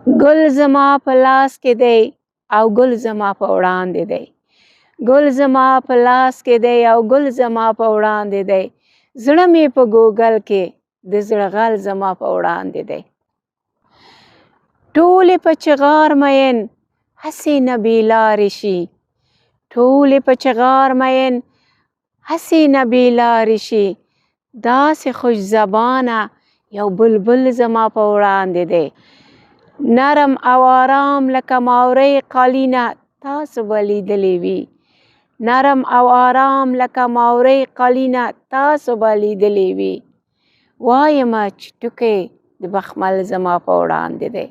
ګل زما په لاس کې دی او ګل زما په وړاندې دی. ګل زما په لاس کې دی او ګل زما په وړاندې دی. زړه مې په ګوګل کې د زړه غل زما په وړاندې دی. ټولې په چغار مین هسې نه بېلارې شي. ټولې په چغار مین هسې نه بېلارې شي. داسې خوش زبانه یو بلبل زما په وړاندې دی. نرم او آرام لکه ماورۍ قالینه تاسو به لیدلې وي. نرم او آرام لکه ماورۍ قالینه تاسو به لیدلې وي. وایمه چې ټوکی د بخمل زما په وړاندې دی.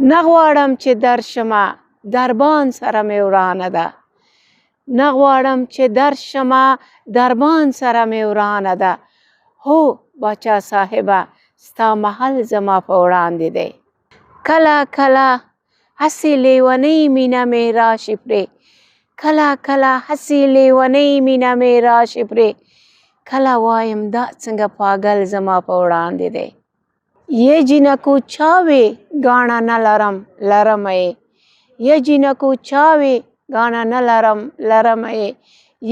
نه غواړم چې درشمه دربان سره مې ورانه ده. نه غواړم چې درشمه دربان سره مې ورانه ده. هو باچا صاحبه ستا محل زما په وړاندې دی. کله کله هسې لیونۍ مینه مې راشي پرې. کله کله هسې لیونۍ مینه مې راشي پرې. کله وایم دا څنګه پاگل زما په وړاندې دی. یه جینکو چاوې ګاڼه نه لرم لرمه یې. یه جینکو چاوې ګاڼه نه لرم لرمه یې.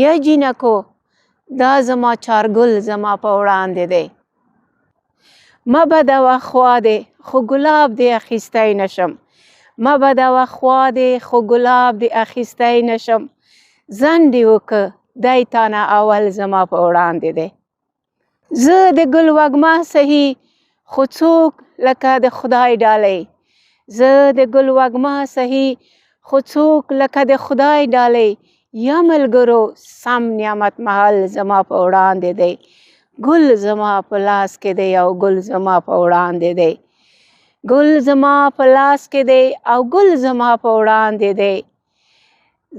یه جینکو دا زما چارګل زما په وړاندې دی. مه بدوه خوا دې خو ګلاب دې اخیستی نشم. مه بدوه خوا دې خو ګلاب دې اخیستی نشم. ځنډ یې وکړه دی تانه اول زما په وړاندې دی. زه د ګل وږمه سهي خو څوک لکه د خدای ډالۍ. زه د ګل وږمه سهي خو څوک لکه د خدای ډالۍ. یا ملګرو سم نعمت محل زما په وړاندې دی. ګل زما په لاس کې دی او ګل زما په وړاندې دی. ګل زما په لاس کې دی او ګل زما په وړاندې دی.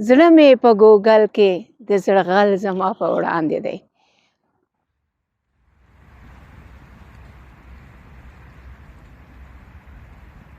زړه مې په ګوګل کې د زړه غل زما په وړاندې دی.